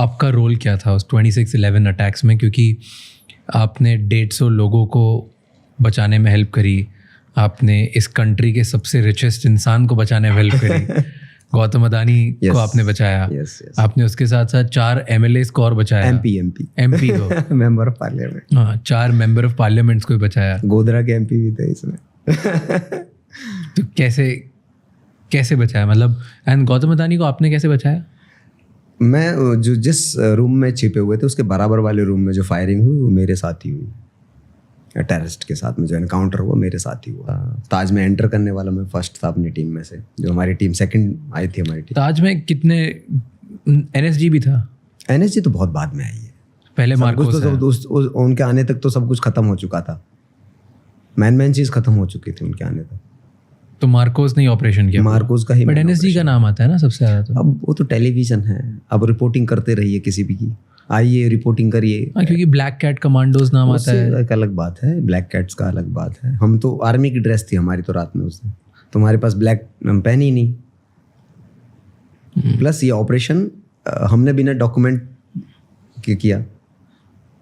आपका रोल क्या था उस 26/11 अटैक्स में, क्योंकि आपने 150 लोगों को बचाने में हेल्प करी, आपने इस कंट्री के सबसे रिचेस्ट इंसान को बचाने में हेल्प करी, गौतम अदानी को आपने बचाया, आपने उसके साथ साथ 4 MLAs को और बचाया, MP को मेंबर ऑफ पार्लियामेंट, हाँ 4 मेंबर ऑफ पार्लियामेंट्स को भी बचाया, गोधरा के MP भी थे इसमें। तो कैसे बचाया मतलब, एंड गौतम अदानी को आपने कैसे बचाया? मैं जो जिस रूम में छिपे हुए थे उसके बराबर वाले रूम में जो फायरिंग हुई वो मेरे साथ ही हुई, टेररिस्ट के साथ में जो एनकाउंटर हुआ मेरे साथ ही हुआ। ताज में एंटर करने वाला मैं फर्स्ट था अपनी टीम में से, जो हमारी टीम सेकंड आई थी हमारी टीम। ताज में कितने NSG भी था? NSG तो बहुत बाद में आई है, पहले मार्कोस तो उनके आने तक तो सब कुछ खत्म हो चुका था, मैन चीज़ खत्म हो चुकी थी उनके आने तक। तो मार्कोस ने ऑपरेशन किया, मार्कोस का ही, बट NSG का नाम आता है ना सबसे ज़्यादा। तो अब वो तो टेलीविजन है, अब रिपोर्टिंग करते रहिए किसी भी की, आइए रिपोर्टिंग करिए। क्योंकि ब्लैक कैट कमांडोज नाम आता है, एक अलग बात है, ब्लैक कैट्स का अलग बात है। हम तो आर्मी की ड्रेस थी हमारी तो रात में उस दिन, तुम्हारे पास ब्लैक पहनी नहीं। प्लस ये ऑपरेशन हमने बिना डॉक्यूमेंट के किया,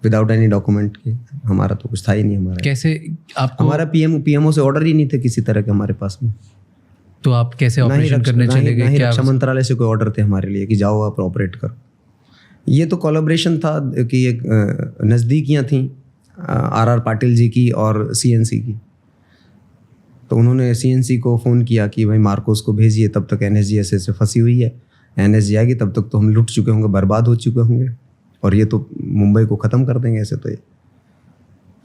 विदाउट एनी डॉक्यूमेंट के, हमारा तो कुछ था ही नहीं। हमारा कैसे आपको, हमारा PMO से ऑर्डर ही नहीं थे किसी तरह के हमारे पास में, तो आप कैसे ऑपरेशन करने चले गए? क्या रक्षा मंत्रालय से कोई ऑर्डर थे हमारे लिए कि जाओ आप ऑपरेट करो? ये तो कोलैबोरेशन था कि एक नज़दीकियाँ थी RR पाटिल जी की और CNC की, तो उन्होंने CNC को फ़ोन किया कि भाई मार्कोस को भेजिए, तब तक NSG ऐसे फंसी हुई है, NSG आएगी तब तक तो हम लुट चुके होंगे, बर्बाद हो चुके होंगे, और ये तो मुंबई को ख़त्म कर देंगे ऐसे तो ये।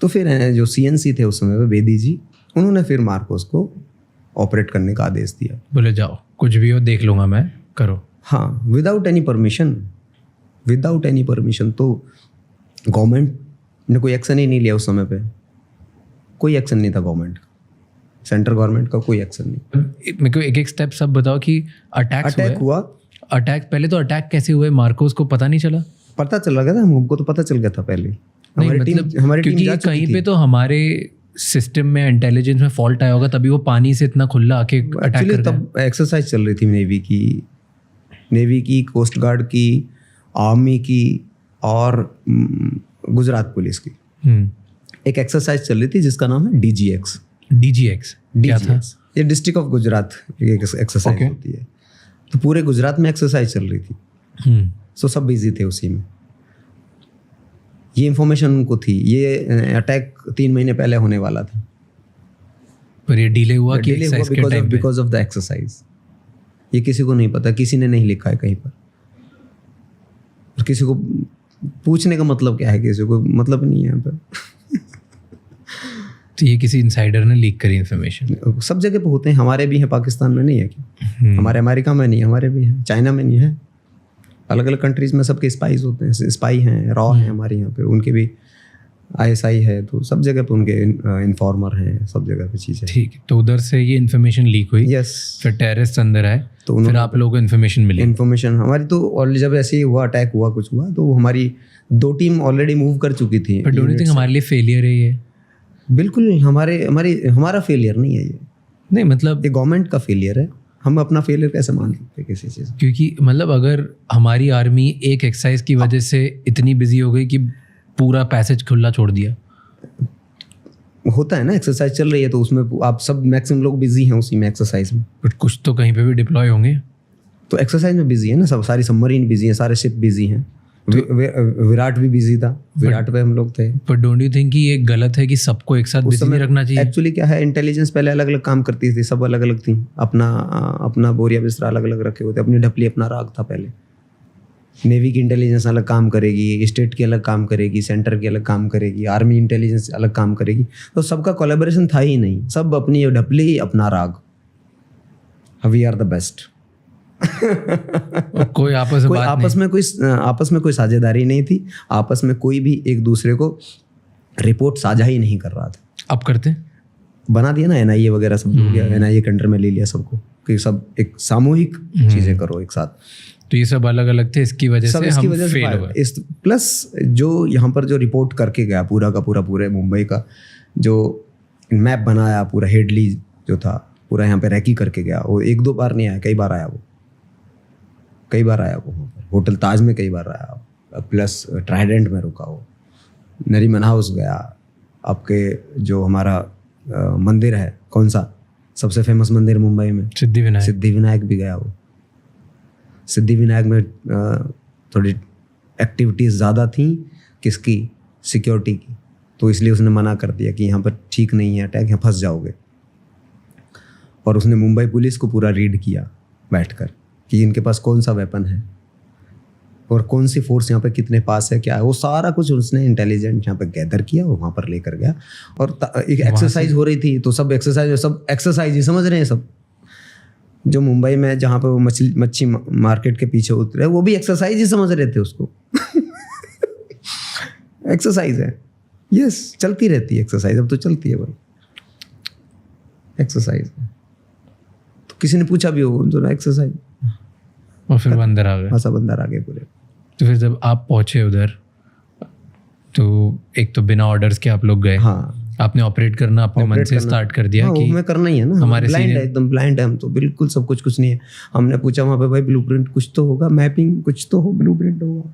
तो फिर जो CNC थे उस समय पे, बेदी जी, उन्होंने फिर मार्कोस को ऑपरेट करने का आदेश दिया, बोले जाओ कुछ भी हो देख लूँगा मैं, करो। हाँ, विदाउट एनी परमिशन। तो गवर्नमेंट ने कोई एक्शन ही नहीं लिया उस समय पे, कोई एक्शन नहीं था गवर्नमेंट का, सेंट्रल गवर्नमेंट का कोई एक्शन नहीं। मेरे को एक स्टेप सब बताओ कि अटैक हुआ। अटैक पहले तो अटैक कैसे हुए? मार्कोस को पता नहीं चला? पता चल गया था हमको, तो पता चल गया था पहले। हमारी टीम जा चुकी कहीं पे तो हमारे सिस्टम में इंटेलिजेंस में फॉल्ट आया होगा, तभी वो पानी से इतना खुला आके अटैक कर। तब एक्सरसाइज चल रही थी नेवी की, कोस्ट गार्ड की, आर्मी की और गुजरात पुलिस की। एक एक्सरसाइज चल रही थी जिसका नाम है DGX। क्या था? ये डिस्ट्रिक्ट ऑफ गुजरात एक एक्सरसाइज होती है, तो पूरे गुजरात में एक्सरसाइज चल रही थी। सो सब बिजी थे उसी में। ये इंफॉर्मेशन उनको थी, ये अटैक 3 महीने पहले होने वाला था, पर ये डिले हुआ कि बिकॉज ऑफ द एक्सरसाइज। ये किसी को नहीं पता, किसी ने नहीं लिखा है कहीं पर, और किसी को पूछने का मतलब क्या है, किसी को मतलब नहीं है यहाँ पर। तो ये किसी इनसाइडर ने लीक करी इन्फॉर्मेशन। सब जगह पे होते हैं, हमारे भी हैं, पाकिस्तान में नहीं है क्या? हमारे अमेरिका में नहीं है, हमारे भी हैं, चाइना में नहीं है, अलग अलग कंट्रीज में सबके स्पाइज होते हैं, स्पाई हैं, रॉ हैं हमारे यहाँ पे, उनके भी ISI है, तो सब जगह पे उनके इन्फॉर्मर हैं, सब जगह पे चीज़ें। ठीक है, तो उधर से ये इन्फॉर्मेशन लीक हुई। यस। फिर टेररिस्ट अंदर आए, तो फिर आप लोगों को इन्फॉर्मेशन मिली। इन्फॉर्मेशन हमारी तो ऑलरेडी, जब ऐसे ही हुआ अटैक हुआ, कुछ हुआ, तो हमारी 2 टीम ऑलरेडी मूव कर चुकी थी। बट डोंट यू थिंक हमारे लिए फेलियर है ये? बिल्कुल हमारा फेलियर नहीं है ये। नहीं मतलब ये गवर्नमेंट का फेलियर है, हम अपना फेलियर कैसे मान सकते हैं किसी चीज़? क्योंकि मतलब अगर हमारी आर्मी एक एक्सरसाइज की वजह से इतनी बिजी हो गई कि पूरा पैसेज खुला छोड़ दिया। होता है ना, एक्सरसाइज चल रही है तो उसमें आप सब मैक्सिमम लोग बिजी हैं उसी में, एक्सरसाइज में। बट कुछ तो कहीं पे भी डिप्लॉय होंगे, तो एक्सरसाइज में बिजी है ना सब, सारी सबमरीन बिजी है, सारे शिप बिजी हैं। विराट भी बिजी था, विराट पे हम लोग थे। पर डोंट यू थिंक कि ये गलत है कि सबको एक साथ बिजी नहीं रखना चाहिए? एक्चुअली क्या है, इंटेलिजेंस पहले अलग अलग काम करती थी, सब अलग अलग थी, अपना बोरिया बिस्तरा अलग अलग रखे हुए थे, अपनी ढपली अपना राग था पहले। नेवी की इंटेलिजेंस अलग काम करेगी, स्टेट की अलग काम करेगी, सेंटर की अलग काम करेगी, आर्मी इंटेलिजेंस अलग काम करेगी, तो सबका कोलैबोरेशन था ही नहीं, सब अपनी ढपली अपना राग। We are the best. कोई आपस में कोई साझेदारी नहीं थी, आपस में कोई भी एक दूसरे को रिपोर्ट साझा ही नहीं कर रहा था। अब करते बना दिया ना NIA वगैरह सब हो गया, NIA के अंडर में ले लिया सबको कि सब एक सामूहिक चीजें करो एक साथ। तो ये सब अलग अलग थे, इसकी वजह से हम फेल हुए। प्लस जो यहाँ पर जो रिपोर्ट करके गया पूरा का पूरे मुंबई का जो मैप बनाया, पूरा हेडली जो था पूरा यहाँ पे रैकी करके गया, वो 1-2 बार नहीं आया, कई बार आया वो होटल ताज में कई बार आया। प्लस ट्राइडेंट में रुका हूँ, नरीमन हाउस गया, आपके जो हमारा मंदिर है, कौन सा सबसे फेमस मंदिर मुंबई में, सिद्धिविनायक भी गया वो। सिद्धिविनायक में थोड़ी एक्टिविटीज़ ज़्यादा थी, किसकी, सिक्योरिटी की, तो इसलिए उसने मना कर दिया कि यहाँ पर ठीक नहीं है अटैक, यहाँ फंस जाओगे। और उसने मुंबई पुलिस को पूरा रीड किया बैठकर कि इनके पास कौन सा वेपन है और कौन सी फोर्स यहाँ पे कितने पास है, क्या है, वो सारा कुछ उसने इंटेलिजेंट यहाँ पे गैदर किया, वो वहाँ पर लेकर गया। और एक एक्सरसाइज हो रही थी, तो सब एक्सरसाइज ही समझ रहे हैं सब। जो मुंबई में जहाँ पे वो मच्छी मार्केट के पीछे उतरे, वो भी एक्सरसाइज ही समझ रहे थे उसको। एक्सरसाइज है, यस, चलती रहती है एक्सरसाइज, अब तो चलती है भाई, एक्सरसाइज है। तो किसी ने पूछा भी हो तो ना एक्सरसाइज, और फिर बंदर आ गए, ऐसा बंदर आ गए पूरे। तो फिर जब आप पहुंचे उधर, तो एक तो बिना ऑर्डर्स के आप लोग गए। हाँ, आपने ऑपरेट करना अपने मन से स्टार्ट कर दिया। हाँ, कि हमें करना ही है ना, हमारे ब्लाइंड है, एकदम ब्लाइंड है हम तो, बिल्कुल सब कुछ नहीं है। हमने पूछा वहाँ पे, भाई ब्लूप्रिंट कुछ तो होगा, मैपिंग कुछ तो हो, ब्लूप्रिंट होगा,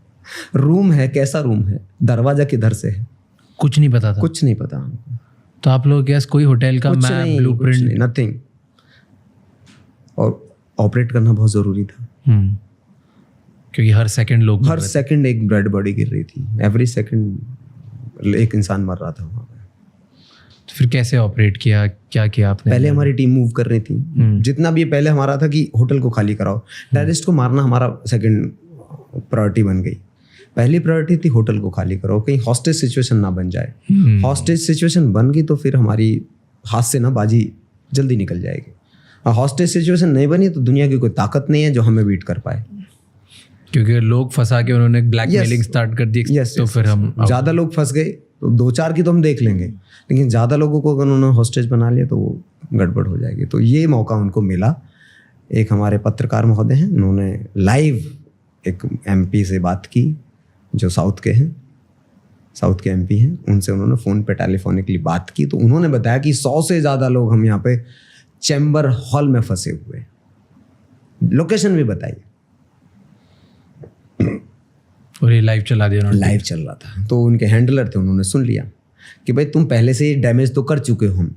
रूम है, कैसा रूम है, दरवाजा किधर से है, कुछ नहीं पता था। कुछ नहीं पता हमको। तो आप लोग कैसे, कोई होटल का मैप, ब्लूप्रिंट, नथिंग। और ऑपरेट करना बहुत ज़रूरी था, क्योंकि हर सेकंड एक डेड बॉडी गिर रही थी, एवरी सेकंड एक इंसान मर रहा था वहाँ पे। तो फिर कैसे ऑपरेट किया, क्या किया आपने? पहले हमारी टीम मूव कर रही थी, जितना भी पहले हमारा था कि होटल को खाली कराओ, टेररिस्ट को मारना हमारा सेकंड प्रायोरिटी बन गई। पहली प्रायोरिटी थी होटल को खाली करो, कहीं हॉस्टेज सिचुएशन ना बन जाए। हॉस्टेज सिचुएशन बन गई तो फिर हमारी हाथ से ना बाजी जल्दी निकल जाएगी। हॉस्टेज सिचुएशन नहीं बनी तो दुनिया की कोई ताकत नहीं है जो हमें बीट कर पाए, क्योंकि लोग फंसा के उन्होंने ब्लैकमेलिंग स्टार्ट कर दी। तो फिर हम ज़्यादा लोग फंस गए तो 2-4 की तो हम देख लेंगे, लेकिन ज़्यादा लोगों को अगर उन्होंने हॉस्टेज बना लिया तो वो गड़बड़ हो जाएगी। तो ये मौका उनको मिला। एक हमारे पत्रकार महोदय हैं, उन्होंने लाइव एक MP से बात की जो साउथ के MP हैं, उनसे उन्होंने फ़ोन पे टेलीफोनिकली बात की। तो उन्होंने बताया कि 100 से ज़्यादा लोग हम यहाँ पे चैम्बर हॉल में फंसे हुए, लोकेशन भी बताई, और ये लाइव चला दिया उन्होंने। लाइव चल रहा था। तो उनके हैंडलर थे, उन्होंने सुन लिया कि भाई तुम पहले से ही डैमेज तो कर चुके हो, हम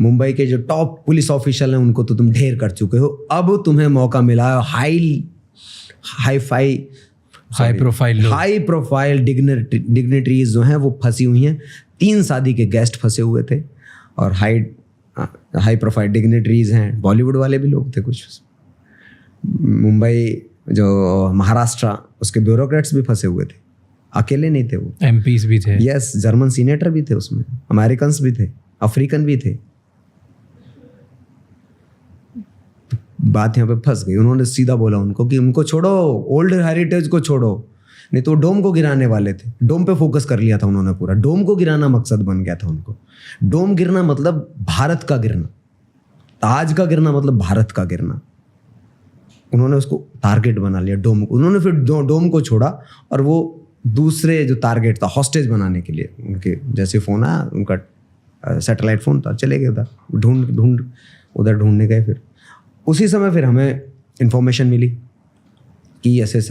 मुंबई के जो टॉप पुलिस ऑफिशियल हैं उनको तो तुम ढेर कर चुके हो, अब तुम्हें मौका मिला है हाई प्रोफाइल डिग्निटरीज जो हैं वो फंसी हुई हैं। 3 शादी के गेस्ट फंसे हुए थे और हाई प्रोफाइल डिग्निटरीज हैं, बॉलीवुड वाले भी लोग थे कुछ, मुंबई जो महाराष्ट्र उसके ब्यूरोक्रेट्स भी फंसे हुए थे, अकेले नहीं थे वो, MPs भी थे, यस, जर्मन सीनेटर भी थे उसमें, अमेरिकन्स भी थे, अफ्रीकन भी थे। बात यहाँ पे फंस गई। उन्होंने सीधा बोला उनको कि उनको छोड़ो, ओल्ड हेरिटेज को छोड़ो, नहीं तो डोम को गिराने वाले थे। डोम पे फोकस कर लिया था उन्होंने पूरा, डोम को गिराना मकसद बन गया था उनको। डोम गिरना मतलब भारत का गिरना, ताज का गिरना मतलब भारत का गिरना। उन्होंने उसको टारगेट बना लिया डोम को। उन्होंने फिर डोम को छोड़ा और वो दूसरे जो टारगेट था हॉस्टेज बनाने के लिए, उनके जैसे फ़ोन आया, उनका सैटेलाइट फ़ोन था, चले गए उधर उधर ढूंढने गए। फिर उसी समय फिर हमें इन्फॉर्मेशन मिली कि ऐसे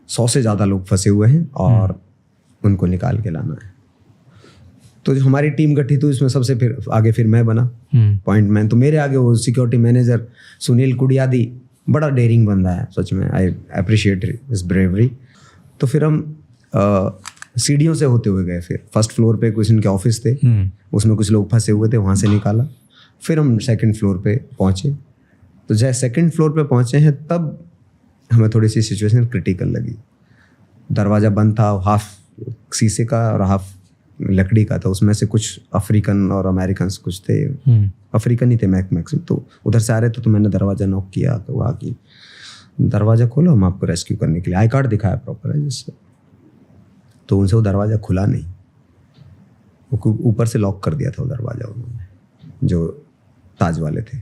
100 से ज़्यादा लोग फंसे हुए हैं और उनको निकाल के लाना है। तो जो हमारी टीम गठित हुई, इसमें सबसे फिर आगे फिर मैं बना पॉइंट मैन। तो मेरे आगे वो सिक्योरिटी मैनेजर सुनील कुडियादी, बड़ा डेयरिंग बंदा है सच में, आई अप्रिशिएट हिज ब्रेवरी। तो फिर हम सीढ़ियों से होते हुए गए, फिर फर्स्ट फ्लोर पे कुछ इनके ऑफिस थे, उसमें कुछ लोग फंसे हुए थे, वहाँ से निकाला। फिर हम सेकंड फ्लोर पे पहुँचे। तो जब सेकंड फ्लोर पे पहुँचे हैं तब हमें थोड़ी सी सिचुएशन क्रिटिकल लगी। दरवाज़ा बंद था, हाफ शीशे का और हाफ लकड़ी का था, उसमें से कुछ अफ्रीकन और अमेरिकन्स कुछ थे, अफ्रीकन ही थे मैक्सिमम। तो उधर से आ रहे थे, तो मैंने दरवाज़ा नॉक किया, तो वहाँ की दरवाज़ा खोलो, हम आपको रेस्क्यू करने के लिए, आई कार्ड दिखाया प्रॉपर है जिससे। तो उनसे वो दरवाज़ा खुला नहीं, वो ऊपर से लॉक कर दिया था वो दरवाज़ा उन्होंने, जो ताज वाले थे।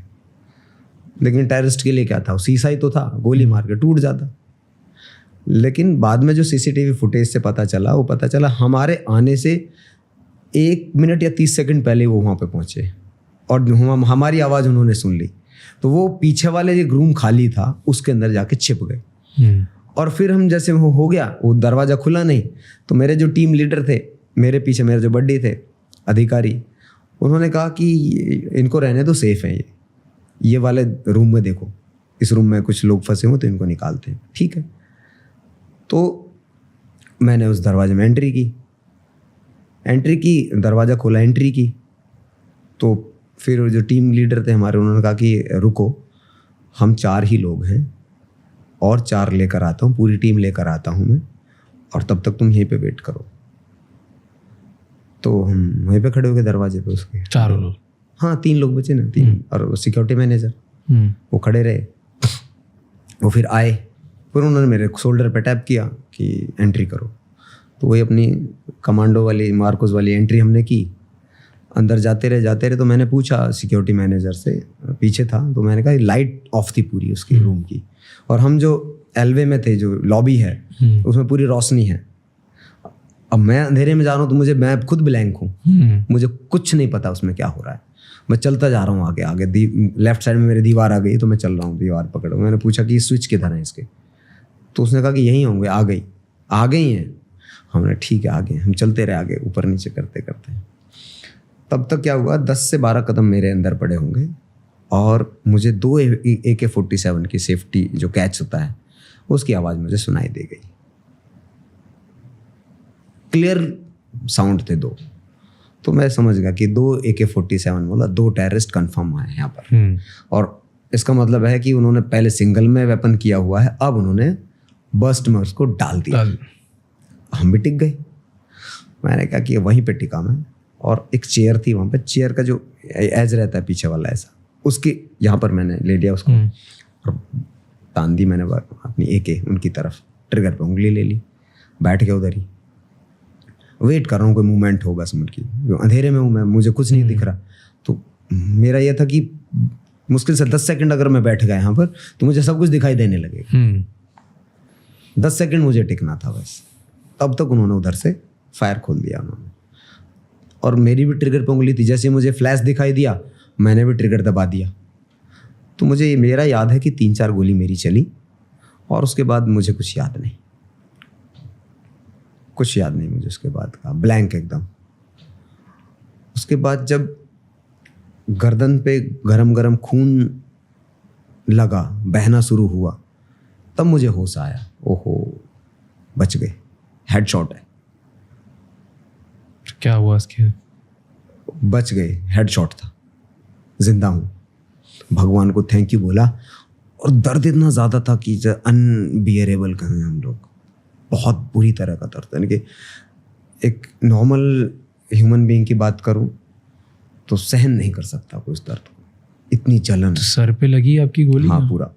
लेकिन टेररिस्ट के लिए क्या था, वो शीशा ही तो था, गोली मार के टूट जाता। लेकिन बाद में जो CCTV फुटेज से पता चला हमारे आने से 1 मिनट या 30 सेकंड पहले वो वहाँ पे पहुँचे और हमारी आवाज़ उन्होंने सुन ली। तो वो पीछे वाले जो रूम खाली था उसके अंदर जाके छिप गए और फिर हम जैसे हो गया, वो दरवाज़ा खुला नहीं, तो मेरे जो टीम लीडर थे, मेरे पीछे मेरे जो बड्डी थे अधिकारी, उन्होंने कहा कि इनको रहने तो सेफ है, ये वाले रूम में देखो, इस रूम में कुछ लोग फंसे हो तो इनको निकालते हैं। ठीक है, तो मैंने उस दरवाजे में एंट्री की, दरवाज़ा खोला, एंट्री की, तो फिर जो टीम लीडर थे हमारे, उन्होंने कहा कि रुको, हम 4 ही लोग हैं और 4 लेकर आता हूँ, पूरी टीम लेकर आता हूँ मैं, और तब तक तुम यहीं पे वेट करो। तो हम वहीं पे खड़े हो गए दरवाजे पे उसके, 4 लोग। हाँ 3 लोग बचे ना, 3 और सिक्योरिटी मैनेजर, वो खड़े रहे। वो फिर आए, फिर उन्होंने मेरे शोल्डर पे टैप किया कि एंट्री करो, तो वही अपनी कमांडो वाली, मार्कोस वाली एंट्री हमने की। अंदर जाते रहे, तो मैंने पूछा सिक्योरिटी मैनेजर से, पीछे था, तो मैंने कहा लाइट ऑफ थी पूरी उसकी रूम की, और हम जो एलवे में थे, जो लॉबी है उसमें पूरी रोशनी है। अब मैं अंधेरे में जा रहा हूँ, तो मैं खुद ब्लैंक हूँ, मुझे कुछ नहीं पता उसमें क्या हो रहा है। मैं चलता जा रहा हूँ आगे, लेफ्ट साइड में मेरी दीवार आ गई, तो मैं चल रहा हूँ, दीवार पकड़। मैंने पूछा कि स्विच किधर है इसके, तो उसने कहा कि यहीं होंगे, आ गई हैं। हमने ठीक है, आगे। हम चलते रहे आगे, ऊपर नीचे करते करते। तब तक क्या हुआ, 10 से 12 कदम मेरे अंदर पड़े होंगे, और मुझे 2 AK-47 की सेफ्टी जो कैच होता है, उसकी आवाज़ मुझे सुनाई दे गई। क्लियर साउंड थे 2, तो मैं समझ गया कि 2 AK-47 बोला, 2 टेररिस्ट कंफर्म आए यहाँ पर। और इसका मतलब है कि उन्होंने पहले सिंगल में वेपन किया हुआ है, अब उन्होंने बर्स्ट में उसको डाल दिया। हम भी टिक गए। मैंने कहा कि वहीं पे टिका मैं, और एक चेयर थी वहाँ पे, चेयर का जो एज रहता है पीछे वाला, ऐसा उसके यहाँ पर मैंने ले लिया उसको, और तान दी मैंने अपनी AK उनकी तरफ, ट्रिगर पे उंगली ले ली, बैठ गया उधर ही, वेट कर रहा हूँ कोई मूवमेंट हो बस उनकी। अंधेरे में हूँ मैं, मुझे कुछ नहीं दिख रहा। तो मेरा ये था कि मुश्किल से 10 सेकंड अगर मैं बैठ गया यहाँ पर, तो मुझे सब कुछ दिखाई देने लगेगा। 10 सेकंड मुझे टिकना था बस। तब तक उन्होंने उधर से फायर खोल दिया उन्होंने, और मेरी भी ट्रिगर पे उंगली थी। जैसे मुझे फ्लैश दिखाई दिया, मैंने भी ट्रिगर दबा दिया। तो मुझे मेरा याद है कि 3-4 गोली मेरी चली, और उसके बाद मुझे कुछ याद नहीं मुझे उसके बाद का, ब्लैंक एकदम। उसके बाद जब गर्दन पे गरम गरम खून लगा, बहना शुरू हुआ, तब मुझे होश आया, ओहो बच गए, हेडशॉट है। क्या हुआ उसके? बच गए, हेडशॉट था, जिंदा हूँ, भगवान को थैंक यू बोला। और दर्द इतना ज़्यादा था कि अनबियरेबल कहें हम लोग, बहुत बुरी तरह का दर्द। यानी कि एक नॉर्मल ह्यूमन बीइंग की बात करूं तो सहन नहीं कर सकता कोई उस दर्द को, इतनी जलन। तो सर पे लगी आपकी गोली? हाँ पूरा।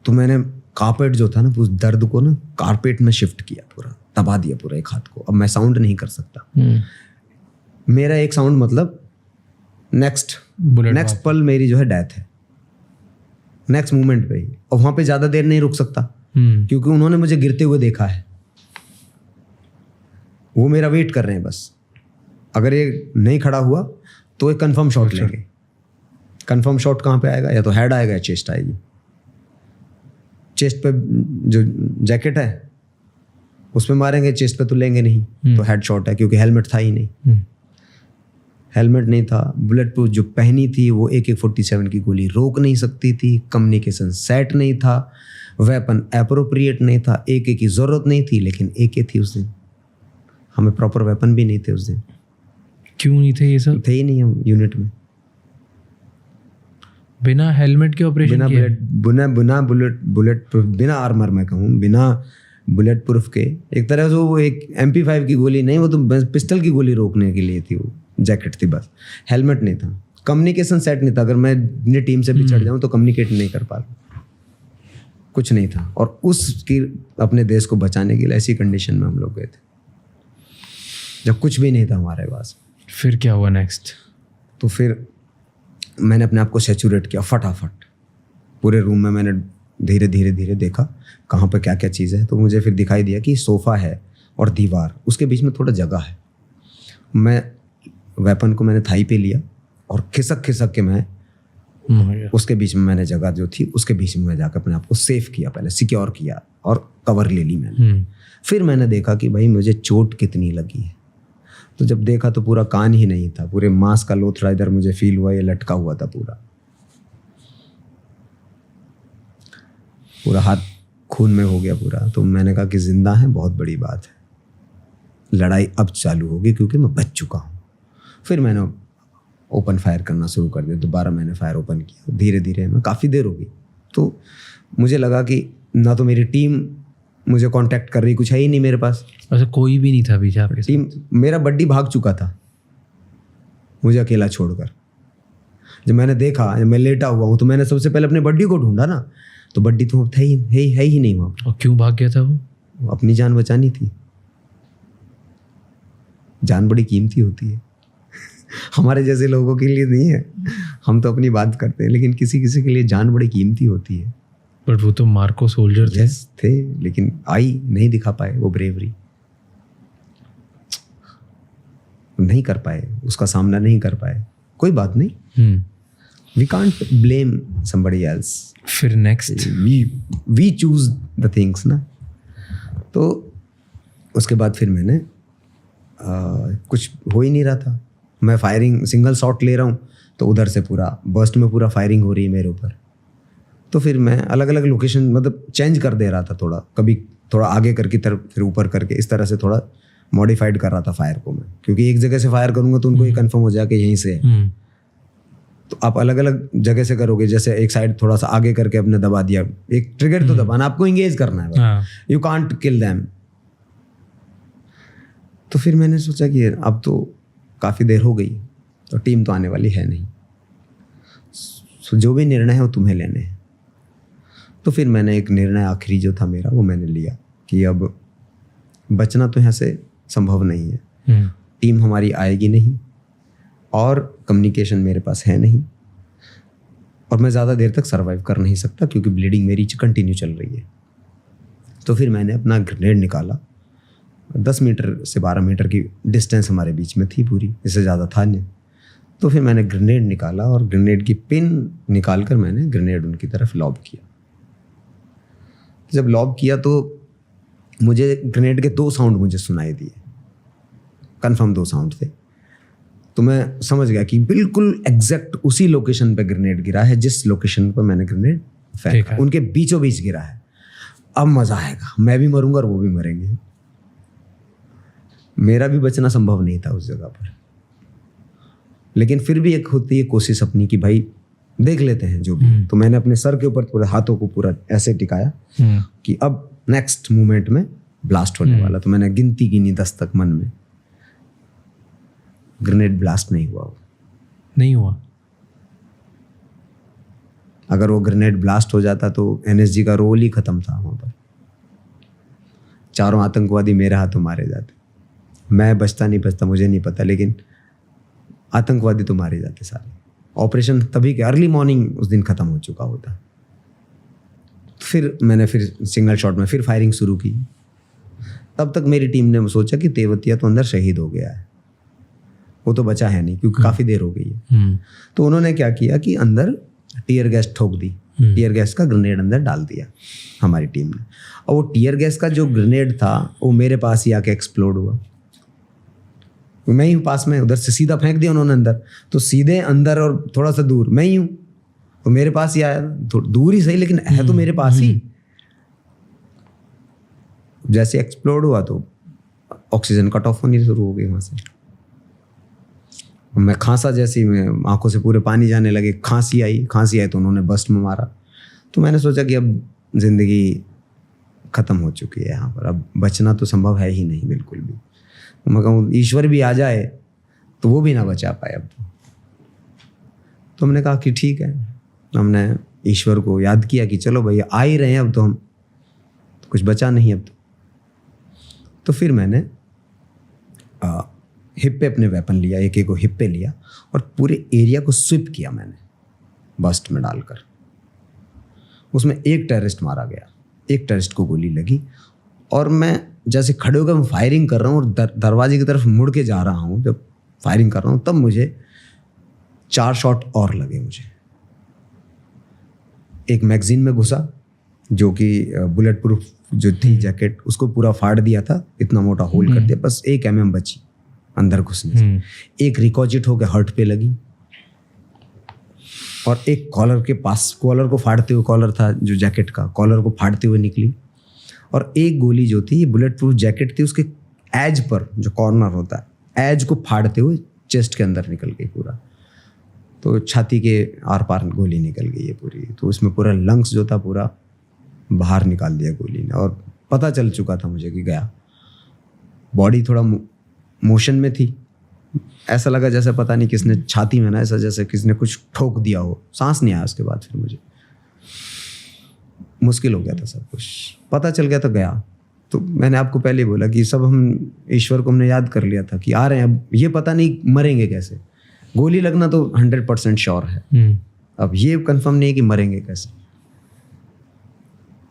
तो मैंने कारपेट जो था ना, उस दर्द को ना कारपेट में शिफ्ट किया, पूरा दबा दिया पूरा एक हाथ को। अब मैं साउंड नहीं कर सकता। मेरा एक साउंड मतलब नेक्स्ट पल मेरी जो है डेथ है, नेक्स्ट मोमेंट पे ही। और वहां पे ज्यादा देर नहीं रुक सकता, क्योंकि उन्होंने मुझे गिरते हुए देखा है, वो मेरा वेट कर रहे हैं बस। अगर ये नहीं खड़ा हुआ तो एक कंफर्म शॉट लेंगे। कंफर्म शॉट कहाँ पे आएगा? या तो हेड आएगा या चेस्ट आएगी। चेस्ट पे जो जैकेट है उस पे मारेंगे, चेस्ट पे तो लेंगे नहीं, तो हेड शॉट है, क्योंकि हेलमेट था ही नहीं। हेलमेट नहीं था, बुलेट प्रूफ जो पहनी थी वो AK-47 की गोली रोक नहीं सकती थी, कम्युनिकेशन सेट नहीं था, वेपन एप्रोप्रिएट नहीं था, AK की ज़रूरत नहीं थी, लेकिन AK थी उस दिन। हमें प्रॉपर वेपन भी नहीं थे उस दिन। क्यों नहीं थे? ये सब थे ही नहीं हम यूनिट में। बिना हेलमेट के ऑपरेशन किया? बिना बुलेट प्रूफ, बिना आर्मर में कहूँ, बिना बुलेट प्रूफ के। एक तरह से वो एक MP5 की गोली नहीं, वो तो पिस्टल की गोली रोकने के लिए थी, वो जैकेट थी बस। हेलमेट नहीं था, कम्युनिकेशन सेट नहीं था। अगर मैं अपनी टीम से बिछड़ जाऊँ तो कम्युनिकेट नहीं कर पा रहा, कुछ नहीं था। और उसकी अपने देश को बचाने के लिए ऐसी कंडीशन में हम लोग गए थे जब कुछ भी नहीं था हमारे पास। फिर क्या हुआ नेक्स्ट? तो फिर मैंने अपने आप को सैचुरेट किया फटाफट। पूरे रूम में मैंने धीरे धीरे धीरे देखा कहाँ पर क्या क्या चीज़ है। तो मुझे फिर दिखाई दिया कि सोफ़ा है और दीवार, उसके बीच में थोड़ा जगह है। मैं वेपन को मैंने थाई पे लिया और खिसक खिसक के मैं उसके बीच में मैंने जगह जो थी उसके बीच में मैं जाकर अपने आप को सेफ किया, पहले सिक्योर किया और कवर ले ली मैंने। फिर मैंने देखा कि भाई मुझे चोट कितनी लगी है। तो जब देखा तो पूरा कान ही नहीं था, पूरे मांस का लोथड़ा इधर मुझे फील हुआ, ये लटका हुआ था पूरा हाथ खून में हो गया पूरा। तो मैंने कहा कि जिंदा है, बहुत बड़ी बात है, लड़ाई अब चालू होगी क्योंकि मैं बच चुका हूँ। फिर मैंने ओपन फायर करना शुरू कर दिया, दोबारा मैंने फायर ओपन किया। धीरे धीरे मैं काफ़ी देर हो गई, तो मुझे लगा कि ना तो मेरी टीम मुझे कांटेक्ट कर रही, कुछ है ही नहीं मेरे पास। अच्छा, कोई भी नहीं था पीछे आपके? टीम, मेरा बड्डी भाग चुका था मुझे अकेला छोड़कर। जब मैंने देखा, जब मैं लेटा हुआ हूँ, तो मैंने सबसे पहले अपने बड्डी को ढूंढा ना, तो बड्डी तो है ही नहीं वहाँ। और क्यों भाग गया था वो? अपनी जान बचानी थी। जान बड़ी कीमती होती है हमारे जैसे लोगों के लिए नहीं है, हम तो अपनी बात करते हैं, लेकिन किसी किसी के लिए जान बड़ी कीमती होती है। बट वो तो मार्को सोल्जर थे, लेकिन नहीं दिखा पाए वो ब्रेवरी, नहीं कर पाए, उसका सामना नहीं कर पाए। कोई बात नहीं, we can't blame somebody else. फिर next we choose the things ना। तो उसके बाद फिर मैंने कुछ हो ही नहीं रहा था, मैं फायरिंग सिंगल शॉट ले रहा हूँ तो उधर से पूरा बर्स्ट में पूरा फायरिंग हो रही है मेरे ऊपर। तो फिर मैं अलग अलग लोकेशन मतलब चेंज कर दे रहा था, थोड़ा कभी थोड़ा आगे करके तरफ, फिर ऊपर करके, इस तरह से थोड़ा मॉडिफाइड कर रहा था फायर को मैं, क्योंकि एक जगह से फायर करूँगा तो उनको ये कन्फर्म हो जाए कि यहीं से है। तो आप अलग अलग जगह से करोगे, जैसे एक साइड थोड़ा सा आगे करके अपने दबा दिया, एक ट्रिगर तो दबाना, आपको इंगेज करना है, यू कांट किल देम। तो फिर मैंने सोचा कि अब तो काफ़ी देर हो गई, तो टीम तो आने वाली है नहीं, सो जो भी निर्णय है वो तुम्हें लेने हैं। तो फिर मैंने एक निर्णय आखिरी जो था मेरा, वो मैंने लिया कि अब बचना तो यहाँ से संभव नहीं है, टीम हमारी आएगी नहीं और कम्युनिकेशन मेरे पास है नहीं, और मैं ज़्यादा देर तक सर्वाइव कर नहीं सकता क्योंकि ब्लीडिंग मेरी कंटिन्यू चल रही है। तो फिर मैंने अपना ग्रेनेड निकाला, 10 मीटर से 12 मीटर की डिस्टेंस हमारे बीच में थी पूरी, इससे ज़्यादा था नहीं। तो फिर मैंने ग्रेनेड निकाला और ग्रेनेड की पिन निकाल कर मैंने ग्रेनेड उनकी तरफ लॉब किया। जब लॉब किया तो मुझे ग्रेनेड के 2 साउंड मुझे सुनाई दिए, कंफर्म 2 साउंड थे। तो मैं समझ गया कि बिल्कुल एग्जैक्ट उसी लोकेशन पे ग्रेनेड गिरा है जिस लोकेशन पर मैंने ग्रेनेड फेंका, उनके बीचों बीच गिरा है। अब मज़ा आएगा, मैं भी मरूंगा और वो भी मरेंगे। मेरा भी बचना संभव नहीं था उस जगह पर, लेकिन फिर भी एक होती है कोशिश अपनी कि भाई देख लेते हैं जो भी। तो मैंने अपने सर के ऊपर पूरे हाथों को पूरा ऐसे टिकाया कि अब नेक्स्ट मोमेंट में ब्लास्ट होने वाला। तो मैंने गिनती गिनी 10 तक मन में, ग्रेनेड ब्लास्ट नहीं हुआ। अगर वो ग्रेनेड ब्लास्ट हो जाता तो एनएसजी का रोल ही खत्म था वहां पर। 4 आतंकवादी मेरे हाथों मारे जाते, मैं बचता नहीं बचता मुझे नहीं पता, लेकिन आतंकवादी तो मारे जाते सारे। ऑपरेशन तभी के अर्ली मॉर्निंग उस दिन खत्म हो चुका होता। फिर मैंने सिंगल शॉट में फिर फायरिंग शुरू की। तब तक मेरी टीम ने सोचा कि तेवतिया तो अंदर शहीद हो गया है, वो तो बचा है नहीं क्योंकि काफ़ी देर हो गई है। तो उन्होंने क्या किया कि अंदर टीयर गैस ठोक दी, टीयर गैस का ग्रेनेड अंदर डाल दिया हमारी टीम ने। और वो टीयर गैस का जो ग्रेनेड था वो मेरे पास ही आके एक्सप्लोड हुआ। मैं ही पास में, उधर से सीधा फेंक दिया उन्होंने अंदर, तो सीधे अंदर और थोड़ा सा दूर मैं ही हूँ, तो मेरे पास ही आया, दूर ही सही लेकिन है तो मेरे पास ही। जैसे एक्सप्लोड हुआ तो ऑक्सीजन कट ऑफ होनी शुरू हो गई वहाँ से। मैं खांसा, जैसे मैं आंखों से पूरे पानी जाने लगे, खांसी आई तो उन्होंने बस्ट में मारा। तो मैंने सोचा कि अब ज़िंदगी ख़त्म हो चुकी है यहाँ पर, अब बचना तो संभव है ही नहीं बिल्कुल भी। मैं कहूँ ईश्वर भी आ जाए तो वो भी ना बचा पाए अब तो हमने कहा कि ठीक है, हमने ईश्वर को याद किया कि चलो भैया आ ही रहे हैं अब तो, हम तो कुछ बचा नहीं अब तो फिर मैंने हिप पे अपने वेपन लिया, एक को हिप पे लिया और पूरे एरिया को स्विप किया मैंने बस्ट में डालकर। उसमें एक टेररिस्ट मारा गया, एक टेररिस्ट को गोली लगी और मैं जैसे खड़े होकर मैं फायरिंग कर रहा हूँ और दरवाजे की तरफ मुड़ के जा रहा हूँ, जब फायरिंग कर रहा हूँ तब मुझे 4 शॉट और लगे मुझे एक मैगजीन में घुसा जो कि बुलेट प्रूफ जो थी जैकेट, उसको पूरा फाड़ दिया था, इतना मोटा होल कर दिया, बस 1 mm बची अंदर घुसने से। एक रिकॉजिट होकर हर्ट पे लगी और एक कॉलर के पास, कॉलर को फाड़ते हुए, कॉलर था जो जैकेट का, कॉलर को फाड़ते हुए निकली। और एक गोली जो थी, बुलेट प्रूफ जैकेट थी, उसके एज पर जो कॉर्नर होता है, एज को फाड़ते हुए चेस्ट के अंदर निकल गई पूरा। तो छाती के आर पार गोली निकल गई है पूरी। तो उसमें पूरा लंग्स जो था पूरा बाहर निकाल दिया गोली ने। और पता चल चुका था मुझे कि गया। बॉडी थोड़ा मोशन में थी, ऐसा लगा जैसे पता नहीं किसने छाती में ना, ऐसा जैसे किसने कुछ ठोक दिया हो। सांस नहीं आया उसके बाद फिर मुझे, मुश्किल हो गया था सब कुछ, पता चल गया तो गया। तो मैंने आपको पहले ही बोला कि सब हम ईश्वर को हमने याद कर लिया था कि आ रहे हैं, अब ये पता नहीं मरेंगे कैसे। गोली लगना तो 100% श्योर है, अब ये कंफर्म नहीं है कि मरेंगे कैसे।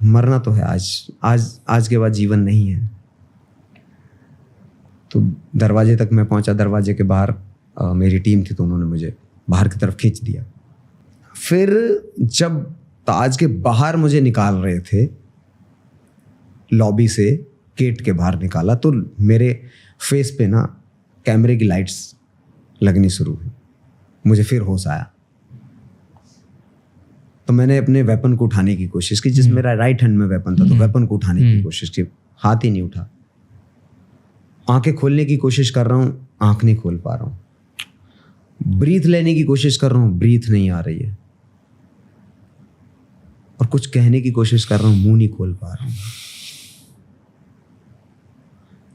मरना तो है आज के बाद जीवन नहीं है। तो दरवाजे तक मैं पहुंचा, दरवाजे के बाहर मेरी टीम थी तो उन्होंने मुझे बाहर की तरफ खींच दिया। फिर जब ताज के बाहर मुझे निकाल रहे थे, लॉबी से गेट के बाहर निकाला, तो मेरे फेस पे ना कैमरे की लाइट्स लगनी शुरू हुई। मुझे फिर होश आया तो मैंने अपने वेपन को उठाने की कोशिश की, जिस मेरा राइट हैंड में वेपन था, तो वेपन को उठाने की कोशिश की, हाथ ही नहीं उठा। आंखें खोलने की कोशिश कर रहा हूँ, आंख नहीं खोल पा रहा हूँ। ब्रीथ लेने की कोशिश कर रहा हूँ, ब्रीथ नहीं आ रही है। और कुछ कहने की कोशिश कर रहा हूँ, मुंह नहीं खोल पा रहा हूँ।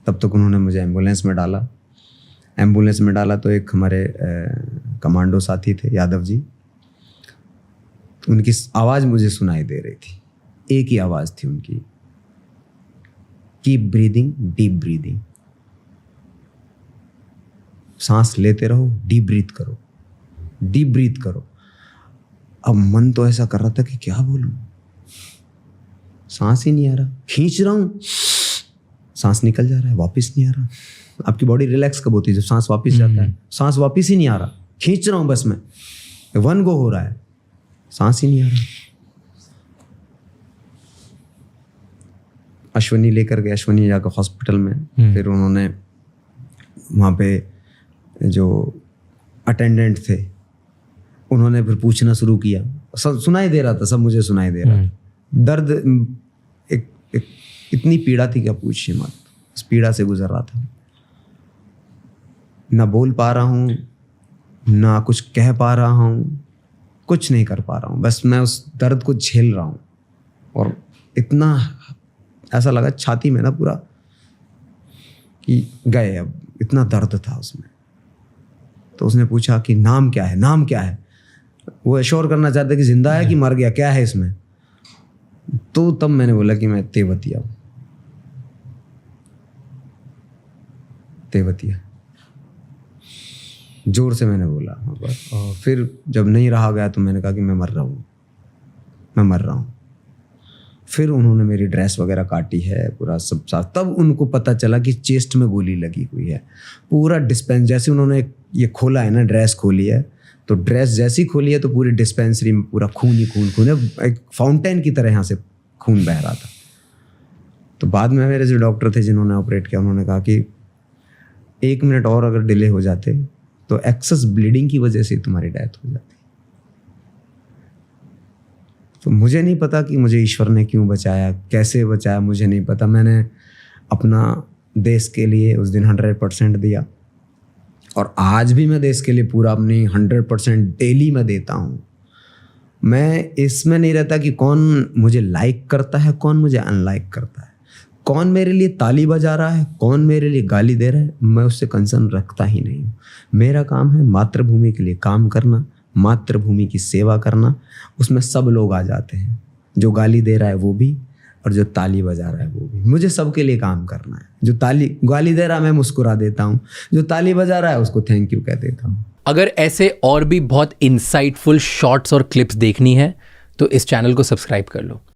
तब तक उन्होंने मुझे एम्बुलेंस में डाला। एम्बुलेंस में डाला तो एक हमारे कमांडो साथी थे, यादव जी, तो उनकी आवाज़ मुझे सुनाई दे रही थी। एक ही आवाज़ थी उनकी, कीप ब्रीदिंग, डीप ब्रीदिंग, सांस लेते रहो, डीप ब्रीथ करो, डीप ब्रीथ करो। अब मन तो ऐसा कर रहा था कि क्या बोलूं, सांस ही नहीं आ रहा, खींच रहा हूं, सांस निकल जा रहा है, वापस नहीं आ रहा। आपकी बॉडी रिलैक्स कब होती है? जब सांस वापस जाता है। सांस वापस ही नहीं आ रहा, खींच रहा हूं बस मैं, 1 गो हो रहा है, सांस ही नहीं आ रहा। अश्वनी लेकर गए, अश्वनी जाकर हॉस्पिटल में। फिर उन्होंने वहाँ पे जो अटेंडेंट थे उन्होंने फिर पूछना शुरू किया। सब सुनाई दे रहा था, सब मुझे सुनाई दे रहा था। दर्द एक इतनी पीड़ा थी, क्या पूछिए मत। उस पीड़ा से गुजर रहा था, ना बोल पा रहा हूँ, ना कुछ कह पा रहा हूँ, कुछ नहीं कर पा रहा हूँ। बस मैं उस दर्द को झेल रहा हूँ। और इतना ऐसा लगा छाती में ना पूरा कि गए, अब इतना दर्द था उसमें। तो उसने पूछा कि नाम क्या है, नाम क्या है। वो एश्योर करना चाहते कि जिंदा है कि मर गया, क्या है इसमें। तो तब मैंने बोला कि मैं तेवतिया हूँ, तेवतिया, जोर से मैंने बोला। और फिर जब नहीं रहा गया तो मैंने कहा कि मैं मर रहा हूँ, मैं मर रहा हूँ। फिर उन्होंने मेरी ड्रेस वगैरह काटी है पूरा सब साथ। तब उनको पता चला कि चेस्ट में गोली लगी हुई है। पूरा डिस्पेंस, जैसे उन्होंने ये खोला है ना, ड्रेस खोली है, तो ड्रेस जैसी खोली है तो पूरी डिस्पेंसरी में पूरा खून ही खून है। एक फाउंटेन की तरह यहाँ से खून बह रहा था। तो बाद में मेरे जो डॉक्टर थे जिन्होंने ऑपरेट किया, उन्होंने कहा कि 1 मिनट और अगर डिले हो जाते तो एक्सेस ब्लीडिंग की वजह से तुम्हारी डेथ हो जाती। तो मुझे नहीं पता कि मुझे ईश्वर ने क्यों बचाया, कैसे बचाया, मुझे नहीं पता। मैंने अपना देश के लिए उस दिन 100% दिया और आज भी मैं देश के लिए पूरा अपनी 100% डेली मैं देता हूँ। मैं इसमें नहीं रहता कि कौन मुझे लाइक करता है, कौन मुझे अनलाइक करता है, कौन मेरे लिए ताली बजा रहा है, कौन मेरे लिए गाली दे रहा है। मैं उससे कंसर्न रखता ही नहीं हूँ। मेरा काम है मातृभूमि के लिए काम करना, मातृभूमि की सेवा करना। उसमें सब लोग आ जाते हैं, जो गाली दे रहा है वो भी और जो ताली बजा रहा है वो भी। मुझे सबके लिए काम करना है। जो गाली दे रहा है मैं मुस्कुरा देता हूँ, जो ताली बजा रहा है उसको थैंक यू कह देता हूँ। अगर ऐसे और भी बहुत इंसाइटफुल शॉर्ट्स और क्लिप्स देखनी है तो इस चैनल को सब्सक्राइब कर लो।